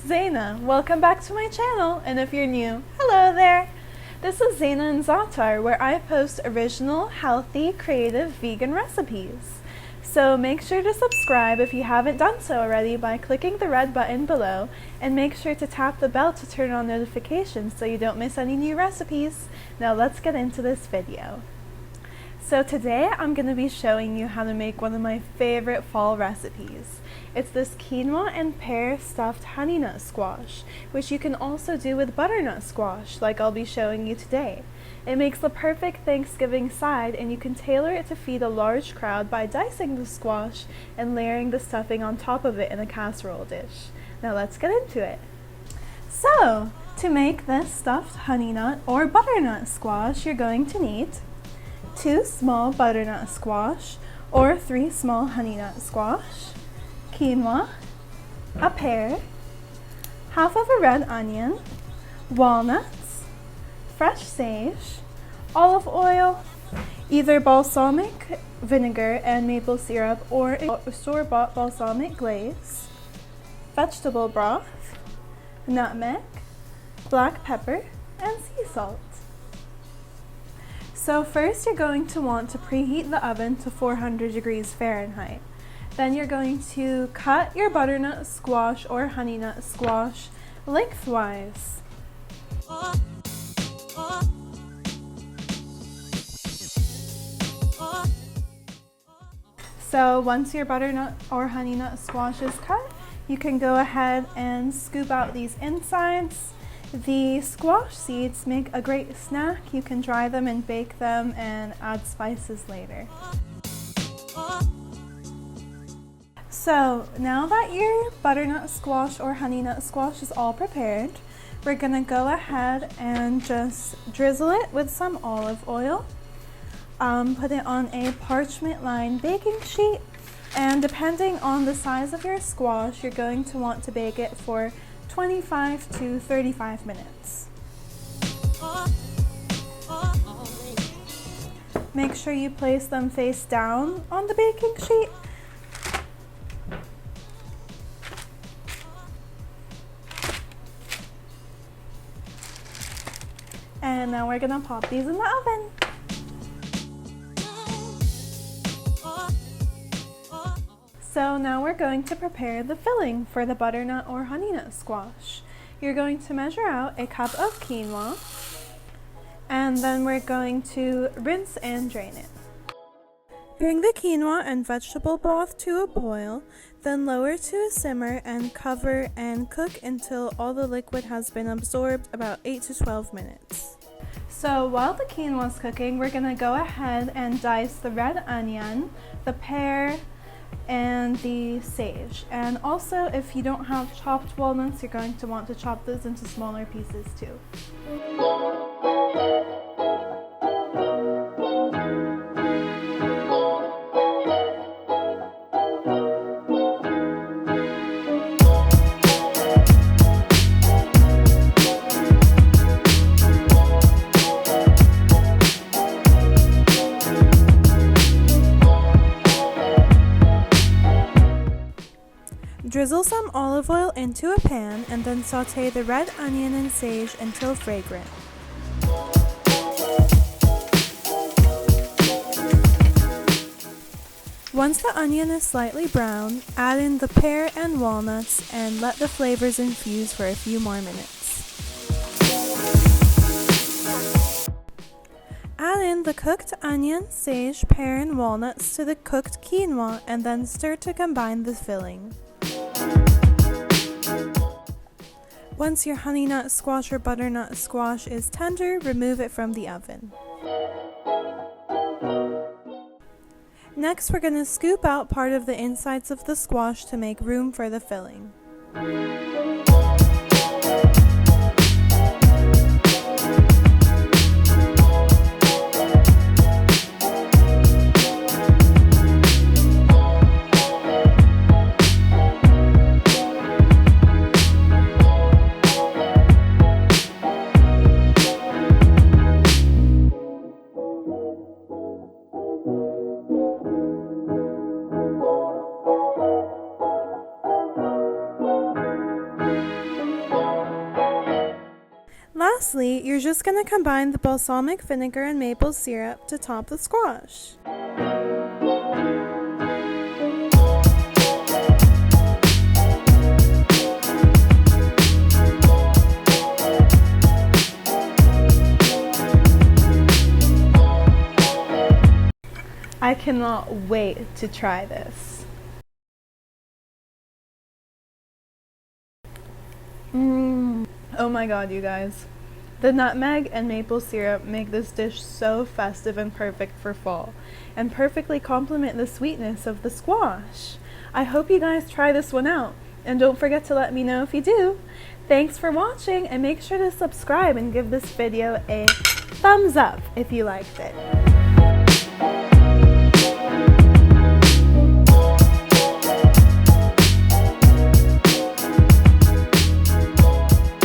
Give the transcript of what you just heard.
Zena. Welcome back to my channel, and if you're new, hello there. This is Zena and Zaatar, where I post original, healthy, creative vegan recipes. So make sure to subscribe if you haven't done so already by clicking the red button below, and make sure to tap the bell to turn on notifications so you don't miss any new recipes. Now let's get into this video. So today I'm going to be showing you how to make one of my favorite fall recipes. It's this quinoa and pear stuffed honey nut squash, which you can also do with butternut squash like I'll be showing you today. It makes the perfect Thanksgiving side, and you can tailor it to feed a large crowd by dicing the squash and layering the stuffing on top of it in a casserole dish. Now let's get into it. So, to make this stuffed honey nut or butternut squash, you're going to need 2 small butternut squash or 3 small honey nut squash, quinoa, a pear, half of a red onion, walnuts, fresh sage, olive oil, either balsamic vinegar and maple syrup or a store-bought balsamic glaze, vegetable broth, nutmeg, black pepper, and sea salt. So first you're going to want to preheat the oven to 400 degrees Fahrenheit. Then you're going to cut your butternut squash or honey nut squash lengthwise. So once your butternut or honey nut squash is cut, you can go ahead and scoop out these insides. The squash seeds make a great snack. You can dry them and bake them and add spices later. So now that your butternut squash or honey nut squash is all prepared, we're gonna go ahead and just drizzle it with some olive oil. Put it on a parchment lined baking sheet, and depending on the size of your squash, you're going to want to bake it for 25 to 35 minutes. Make sure you place them face down on the baking sheet. And now we're gonna pop these in the oven. So now we're going to prepare the filling for the butternut or honey nut squash. You're going to measure out a cup of quinoa, and then we're going to rinse and drain it. Bring the quinoa and vegetable broth to a boil, then lower to a simmer and cover and cook until all the liquid has been absorbed, about 8 to 12 minutes. So while the quinoa is cooking, we're going to go ahead and dice the red onion, the pear, and the sage. And also, if you don't have chopped walnuts, you're going to want to chop those into smaller pieces too. Drizzle some olive oil into a pan and then saute the red onion and sage until fragrant. Once the onion is slightly brown, add in the pear and walnuts and let the flavors infuse for a few more minutes. Add in the cooked onion, sage, pear, and walnuts to the cooked quinoa and then stir to combine the filling. Once your honey nut squash or butternut squash is tender, remove it from the oven. Next, we're going to scoop out part of the insides of the squash to make room for the filling. Lastly, you're just going to combine the balsamic vinegar and maple syrup to top the squash. I cannot wait to try this. Oh my god, you guys. The nutmeg and maple syrup make this dish so festive and perfect for fall, and perfectly complement the sweetness of the squash. I hope you guys try this one out, and don't forget to let me know if you do. Thanks for watching, and make sure to subscribe and give this video a thumbs up if you liked it.